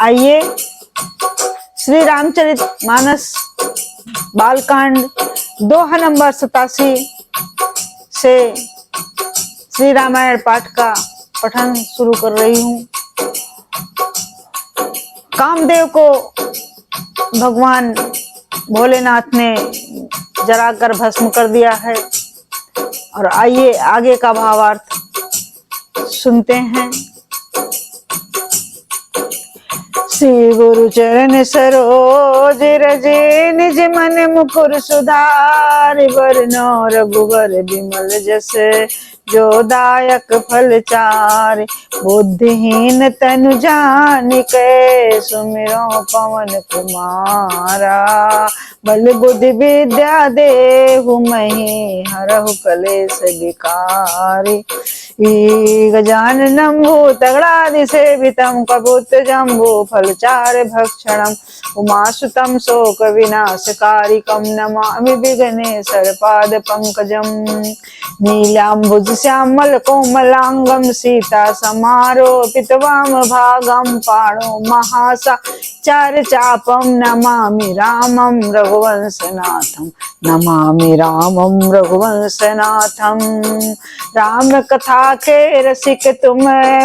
आइए श्री रामचरित मानस बालकांड दोहा नंबर 87 से श्री रामायण पाठ का पठन शुरू कर रही हूँ। कामदेव को भगवान भोलेनाथ ने जलाकर भस्म कर दिया है और आइए आगे का भावार्थ सुनते हैं। श्री गुरु चरण सरोज रजे निज मन मुकुर सुधारि बरनौ रघुबर बिमल जस जो दायक फल चारि। बुद्धिहीन तनु जानिके सुमिरौ पवन कुमारा। बल बुद्धि विद्या देहु महि हरहु कलेश विकारी। गजाननं भूतगणादि सेवितं कपूत जम्बो फलचार भक्षणम् उमासुतं शोक विनाशकारिकं नमामि विघ्नेश्वर पाद पंकजम्। नीलाम्बुज श्यामल कोमलांगं सीता समारोपित वाम भागं पाणो महासा चार चापं नमामि रामं रघुवंशनाथं। नमामि रामं रघुवंशनाथं। राम कथा के रसिक तुम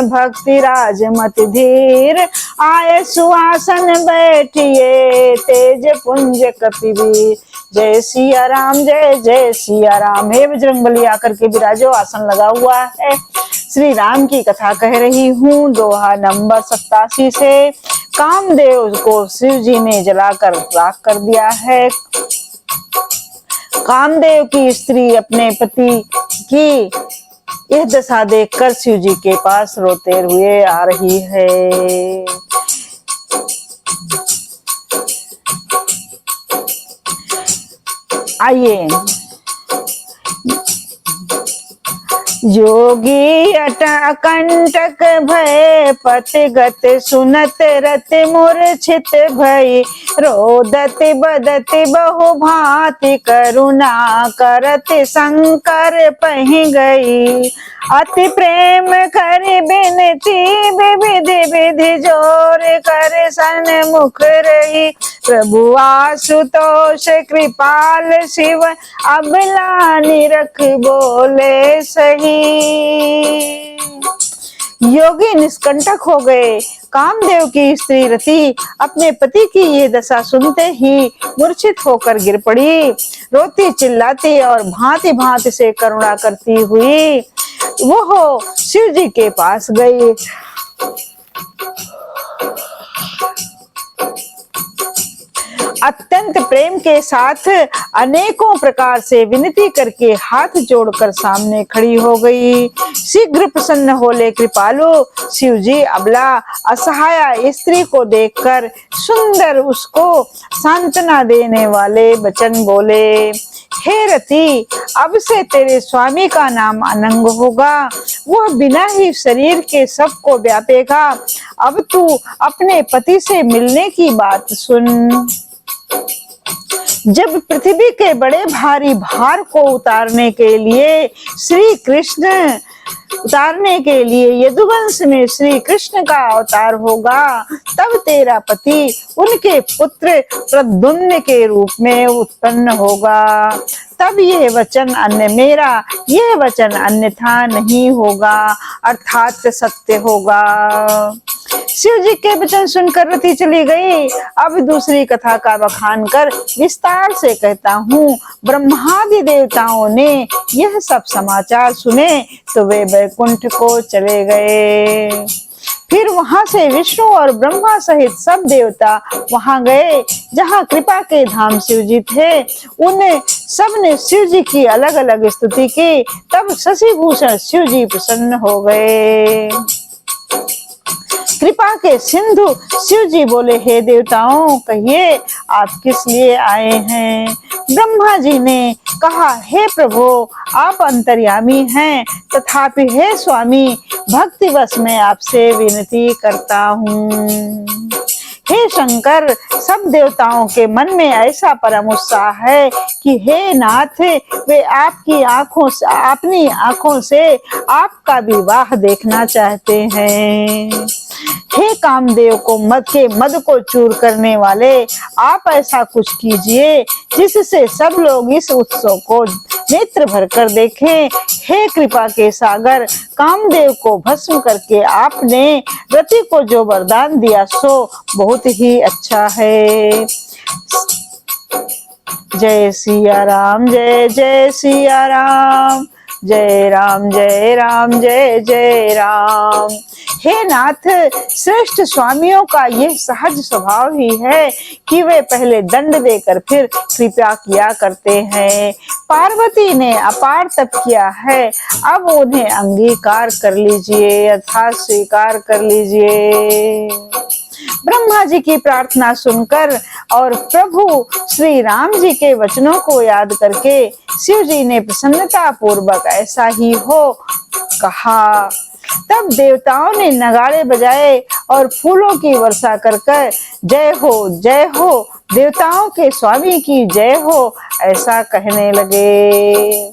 भक्ति राज मत धीर। आए सुआसन बैठिए तेज पुंज कपिवीर। जय सिया राम जय जय सिया राम। हे बजरंगबली आकर के विराजो, आसन लगा हुआ है। श्री राम की कथा कह रही हूँ। दोहा नंबर 87 से कामदेव को शिव जी ने जलाकर राख कर दिया है। कामदेव की स्त्री अपने पति की यह दशा देखकर शिव जी के पास रोते हुए आ रही है। आइए जोगी अटकंटक भय पतिगत सुनत रत मूर्छित भई। रोदति बदति बहु भांति करुणा करत शंकर पहि गई। अति प्रेम करि बिनती विधि विधि जोर कर सन्मुख रही। प्रभु आशुतोष कृपाल शिव अबला निरख बोले सही। योगी निष्कंटक हो गए। कामदेव की स्त्री रति अपने पति की ये दशा सुनते ही मूर्छित होकर गिर पड़ी। रोती चिल्लाती और भांति भांति से करुणा करती हुई वो शिव जी के पास गई। अत्यंत प्रेम के साथ अनेकों प्रकार से विनती करके हाथ जोड़कर सामने खड़ी हो गई। शीघ्र प्रसन्न होले कृपालु शिव जी अबला असहाय स्त्री को देखकर सुंदर उसको सांत्वना देने वाले वचन बोले। हे रति, अब से तेरे स्वामी का नाम अनंग होगा। वह बिना ही शरीर के सबको व्यापेगा। अब तू अपने पति से मिलने की बात सुन। जब पृथ्वी के बड़े भारी भार को उतारने के लिए यदुवंश में श्री कृष्ण का अवतार होगा, तब तेरा पति उनके पुत्र प्रद्युम्न के रूप में उत्पन्न होगा। तब ये वचन अन्यथा नहीं होगा, अर्थात सत्य होगा। शिव जी के वचन सुनकर रति चली गई। अब दूसरी कथा का बखान कर विस्तार से कहता हूँ। ब्रह्मादि देवताओं ने यह सब समाचार सुने तो वे वैकुंठ को चले गए। फिर वहां से विष्णु और ब्रह्मा सहित सब देवता वहां गए जहां कृपा के धाम शिव जी थे। उन सब ने शिव जी की अलग अलग स्तुति की। तब शशिभूषण शिव जी प्रसन्न हो गए। कृपा के सिंधु शिव जी बोले, हे देवताओं, कहिए आप किस लिए आए हैं। ब्रह्मा जी ने कहा, हे प्रभु, आप अंतर्यामी हैं, तथापि हे स्वामी, भक्तिवश मैं आपसे विनती करता हूँ। हे शंकर, सब देवताओं के मन में ऐसा परम उत्साह है कि हे नाथ, वे अपनी आंखों से आपका विवाह देखना चाहते हैं। हे कामदेव को मद को चूर करने वाले, आप ऐसा कुछ कीजिए जिससे सब लोग इस उत्सव को नेत्र भर कर देखें। हे कृपा के सागर, कामदेव को भस्म करके आपने रति को जो वरदान दिया सो बहुत ही अच्छा है। जय सिया राम, जय जय सिया राम, जय राम जय राम, जय जय राम। हे नाथ, श्रेष्ठ स्वामियों का यह सहज स्वभाव ही है कि वे पहले दंड देकर फिर कृपा किया करते हैं। पार्वती ने अपार तप किया है, अब उन्हें अंगीकार कर लीजिए अर्थात स्वीकार कर लीजिए। ब्रह्मा जी की प्रार्थना सुनकर और प्रभु श्री राम जी के वचनों को याद करके शिव जी ने प्रसन्नता पूर्वक ऐसा ही हो कहा। तब देवताओं ने नगाड़े बजाए और फूलों की वर्षा कर जय हो देवताओं के स्वामी की जय हो ऐसा कहने लगे।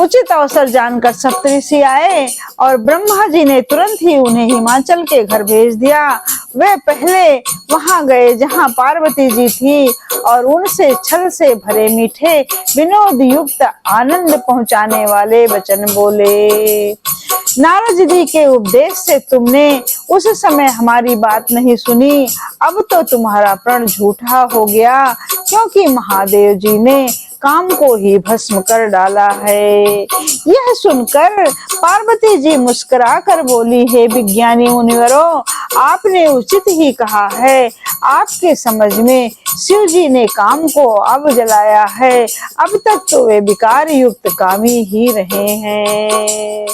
उचित अवसर जानकर सप्तऋषि आए और ब्रह्मा जी ने तुरंत ही उन्हें हिमाचल के घर भेज दिया। वे पहले वहां गए जहां पार्वती जी थी और उनसे छल से भरे मीठे विनोद युक्त आनंद पहुंचाने वाले वचन बोले। नारद जी के उपदेश से तुमने उस समय हमारी बात नहीं सुनी, अब तो तुम्हारा प्रण झूठा हो गया, क्योंकि महादेव जी ने काम को ही भस्म कर डाला है। यह सुनकर पार्वती जी मुस्कुराकर बोली, हे विज्ञानी मुनिवरों, आपने उचित ही कहा है। आपके समझ में शिव जी ने काम को अब जलाया है, अब तक तो वे विकार युक्त कामी ही रहे हैं।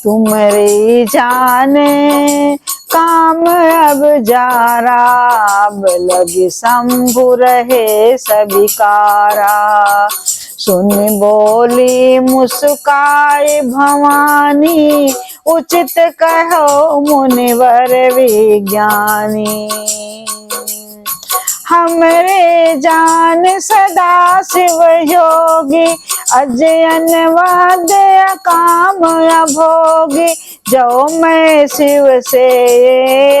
तुमरे जाने काम अब जारा, अब लगी शंभु रहे सबिकारा। सुन बोली मुस्काए भवानी, उचित कहो मुनिवर विज्ञानी। हमरे जान सदा शिव योगी, अजयन वाद्य काम अभोगी। जो मैं शिव से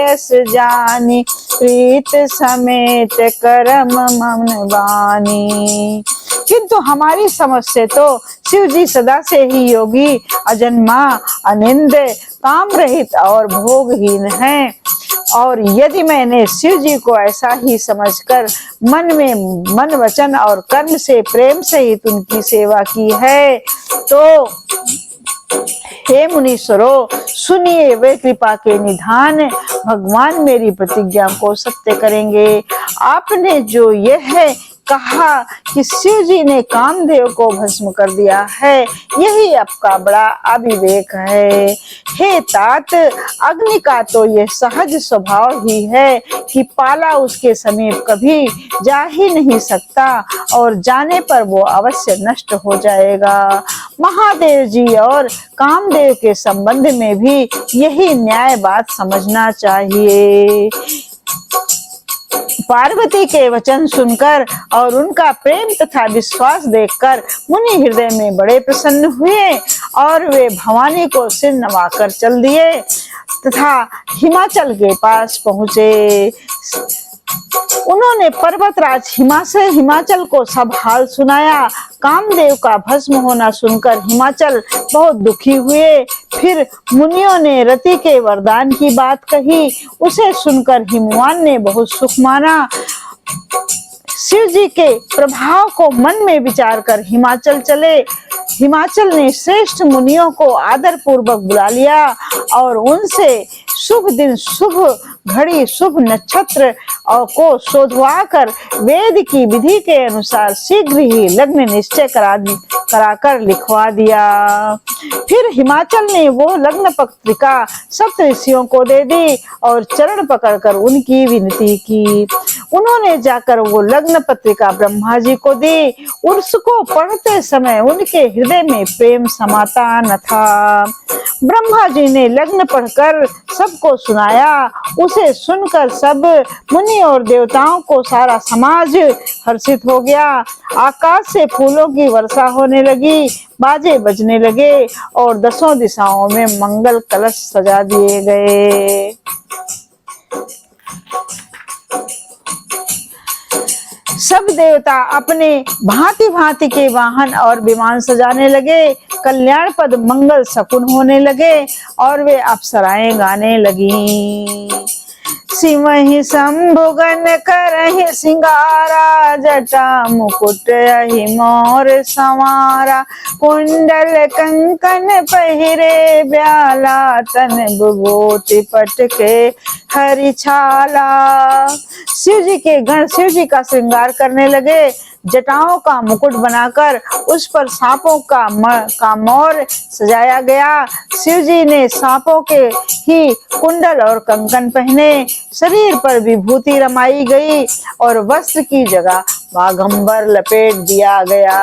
यस जानी, प्रीत समेत करम मन बानी। किंतु हमारी समझ से तो शिव जी सदा से ही योगी, अजन्मा, अनिंद, काम रहित और भोगहीन है। और यदि मैंने शिव जी को ऐसा ही समझकर मन वचन और कर्म से प्रेम सहित उनकी सेवा की है, तो हे मुनीश्वरों सुनिए, वे कृपा के निधान भगवान मेरी प्रतिज्ञा को सत्य करेंगे। आपने जो यह कहा कि शिव जी ने कामदेव को भस्म कर दिया है, यही आपका बड़ा अविवेक है। हे तात, अग्नि का तो यह सहज स्वभाव ही है कि पाला उसके समीप कभी जा ही नहीं सकता और जाने पर वो अवश्य नष्ट हो जाएगा। महादेव जी और कामदेव के संबंध में भी यही न्याय बात समझना चाहिए। पार्वती के वचन सुनकर और उनका प्रेम तथा विश्वास देखकर मुनि हृदय में बड़े प्रसन्न हुए और वे भवानी को सिर नवाकर चल दिए तथा हिमाचल के पास पहुंचे। उन्होंने पर्वतराज हिमाचल को सब हाल सुनाया। कामदेव का भस्म होना सुनकर हिमाचल बहुत दुखी हुए। फिर मुनियों ने रति के वरदान की बात कही, उसे सुनकर हिमवान ने बहुत सुख माना। शिव जी के प्रभाव को मन में विचार कर हिमाचल चले। हिमाचल ने श्रेष्ठ मुनियों को आदर पूर्वक बुला लिया और उनसे शुभ दिन, शुभ घड़ी, शुभ नक्षत्र को शोधवा कर वेद की विधि के अनुसार शीघ्र ही लग्न निश्चय कराकर लिखवा दिया। फिर हिमाचल ने वो लग्न पत्रिका सप्तऋषियों को दे दी और चरण पकड़कर उनकी विनती की। उन्होंने जाकर वो लग्न पत्रिका ब्रह्मा जी को दी। उसको पढ़ते समय उनके हृदय में प्रेम समाता न था। ब्रह्मा जी ने लग्न पढ़कर सबको सुनाया। उस उसे सुनकर सब मुनि और देवताओं को सारा समाज हर्षित हो गया। आकाश से फूलों की वर्षा होने लगी, बाजे बजने लगे और दसों दिशाओं में मंगल कलश सजा दिए गए। सब देवता अपने भांति भांति के वाहन और विमान सजाने लगे, कल्याण पद मंगल शकुन होने लगे और वे अप्सराएं गाने लगी। सिमहि शंभुगन करहि सिंगारा, जटा मुकुट अहि मोर संवारा, कुंडल कंकन पहिरे ब्याला, तन विभूति पटके हरि छाला। शिव जी के गण शिव जी का श्रृंगार करने लगे, जटाओं का मुकुट बनाकर उस पर सांपों का मोर सजाया गया। शिव जी ने सांपों के ही कुंडल और कंकन पहने, शरीर पर विभूति रमाई गई और वस्त्र की जगह बाघंबर लपेट दिया गया।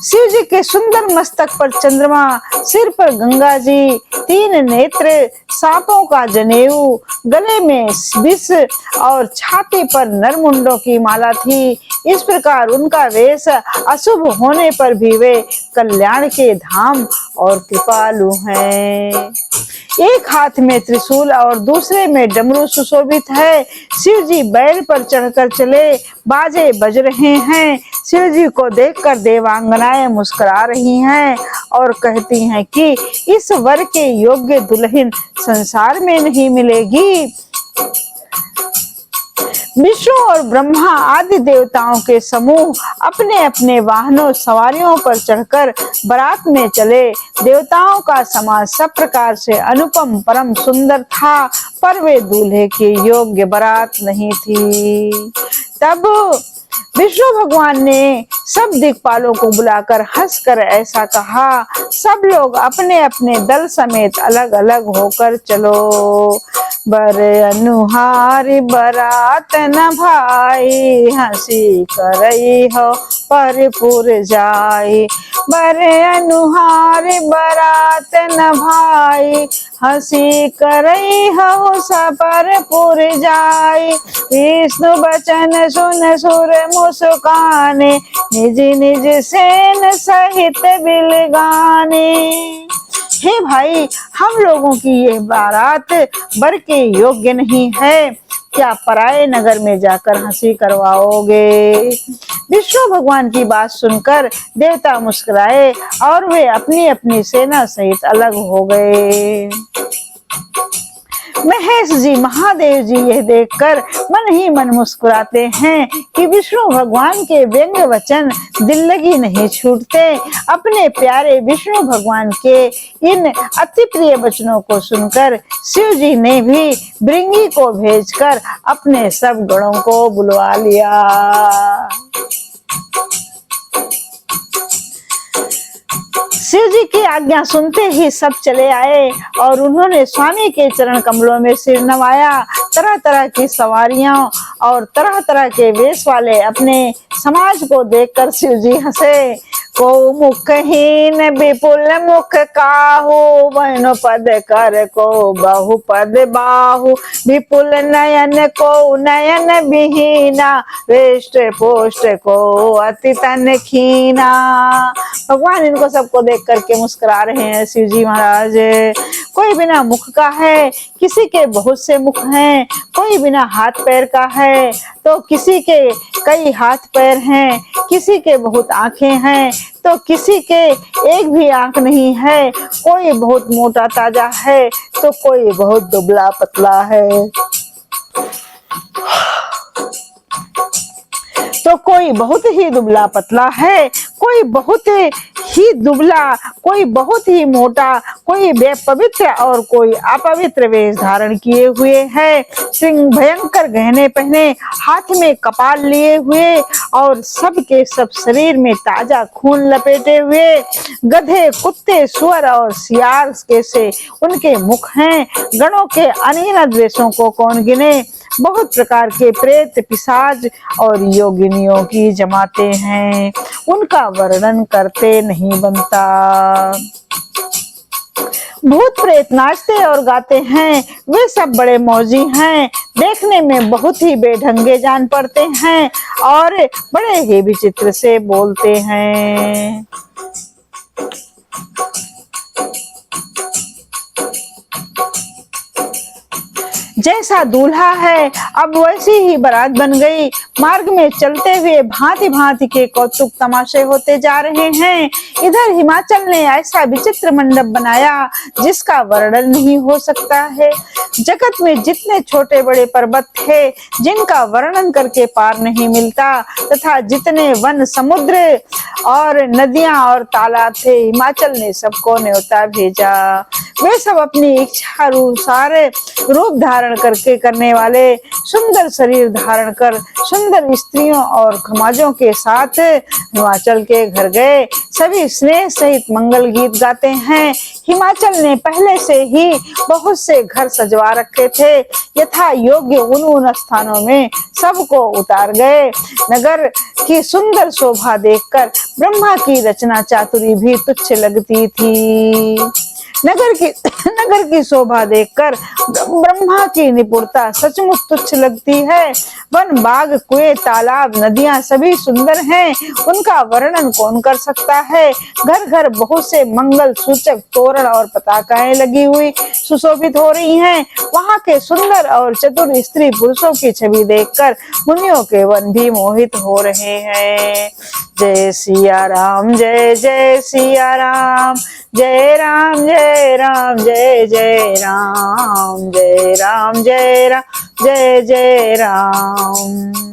शिव जी के सुंदर मस्तक पर चंद्रमा, सिर पर गंगा जी, 3 नेत्र, सांपों का जनेऊ, गले में विष और छाती पर नरमुंडों की माला थी। इस प्रकार उनका वेश अशुभ होने पर भी वे कल्याण के धाम और कृपालु हैं। एक हाथ में त्रिशूल और दूसरे में डमरू सुशोभित है। शिव जी बैल पर चढ़कर चले, बाजे बज रहे हैं। शिव जी को देखकर देवांगनाएं मुस्कुरा रही हैं और कहती हैं कि इस वर के योग्य दुल्हन संसार में नहीं मिलेगी। विष्णु और ब्रह्मा आदि देवताओं के समूह अपने अपने वाहनों सवारियों पर चढ़कर बारात में चले। देवताओं का समाज सब प्रकार से अनुपम परम सुंदर था, पर वे दूल्हे के योग्य बारात नहीं थी। तब विष्णु भगवान ने सब दिक्पालों को बुलाकर हंसकर ऐसा कहा, सब लोग अपने अपने दल समेत अलग अलग होकर चलो। बर अनुहारी बरात न भाई, हंसी करई हो परपुर जाई। बर अनुहारी बरात न भाई, हंसी करई हो परपुर जाई। विष्णु बचन सुन सुर मुस्काने, निज निज सेन सहित बिलगाने। हे भाई, हम लोगों की यह बारात बर के योग्य नहीं है, क्या पराये नगर में जाकर हंसी करवाओगे? विष्णु भगवान की बात सुनकर देवता मुस्कुराए और वे अपनी अपनी सेना सहित अलग हो गए। महेश जी महादेव जी यह देखकर मन ही मन मुस्कुराते हैं कि विष्णु भगवान के व्यंग्य वचन दिल लगी नहीं छूटते। अपने प्यारे विष्णु भगवान के इन अति प्रिय वचनों को सुनकर शिव जी ने भी भृंगी को भेजकर अपने सब गणों को बुलवा लिया। शिव जी की आज्ञा सुनते ही सब चले आए और उन्होंने स्वामी के चरण कमलों में सिर नवाया। तरह तरह की सवारियां और तरह तरह के वेश वाले अपने समाज को देखकर शिव जी हंसे। को मुखहीन विपुल मुख काहू, बहनो पद कर को बहु पद बाहु। विपुल नयन को नयन विहीना, वेष्ट पोष्ट को अति तन खीना। भगवान इनको सबको देख करके मुस्कुरा रहे हैं शिव जी महाराज। कोई बिना मुख का है, किसी के बहुत से मुख हैं। कोई बिना हाथ पैर का है तो किसी के कई हाथ पैर हैं। किसी के बहुत आंखें हैं तो किसी के एक भी आंख नहीं है। कोई बहुत मोटा ताजा है तो कोई बहुत दुबला पतला है। तो कोई बहुत ही दुबला पतला है, कोई बहुत ही दुबला, कोई बहुत ही मोटा, कोई पवित्र और कोई अपवित्र वेश धारण किए हुए है। सिंह भयंकर गहने पहने, हाथ में कपाल लिए हुए और सबके सब शरीर में ताजा खून लपेटे हुए। गधे, कुत्ते, सुअर और सियार के से उनके मुख हैं। गणों के अनगिनत वेशों को कौन गिने। बहुत प्रकार के प्रेत, पिशाच और योगिनियों की जमाते हैं, उनका वर्णन करते नहीं बनता। भूत प्रेत नाचते और गाते हैं, वे सब बड़े मौजी हैं, देखने में बहुत ही बेढंगे जान पड़ते हैं और बड़े ही विचित्र से बोलते हैं। जैसा दूल्हा है अब वैसी ही बारात बन गई। मार्ग में चलते हुए भांति भांति के कौतुक तमाशे होते जा रहे हैं। इधर हिमाचल ने ऐसा विचित्र मंडप बनाया जिसका वर्णन नहीं हो सकता है। जगत में जितने छोटे बड़े पर्वत थे जिनका वर्णन करके पार नहीं मिलता, तथा जितने वन, समुद्र और नदियां और तालाब थे, हिमाचल ने सबको न्योता भेजा। वे सब अपनी इच्छा अनुसार रूप धारण करके करने वाले सुंदर शरीर धारण कर सुंदर स्त्रियों और खमाजों के साथ हिमाचल के घर गए। सभी स्नेह सहित मंगल गीत गाते हैं। हिमाचल ने पहले से ही बहुत से घर सजवा रखे थे, यथा योग्य उन स्थानों में सबको उतार गए। नगर की सुंदर शोभा देखकर ब्रह्मा की रचना चातुरी भी तुच्छ लगती थी। नगर की शोभा देखकर ब्रह्मा की निपुणता सचमुच तुच्छ लगती है। वन, बाग, कुएं, तालाब, नदियां सभी सुंदर हैं, उनका वर्णन कौन कर सकता है। घर घर बहुत से मंगल सूचक तोरण और पताकाएं लगी हुई सुशोभित हो रही हैं। वहां के सुंदर और चतुर स्त्री पुरुषों की छवि देखकर मुनियों के वन भी मोहित हो रहे हैं। जय सिया राम, जय जय सिया राम, जय राम जय राम, जय जय राम, जय राम जय राम, जय जय राम।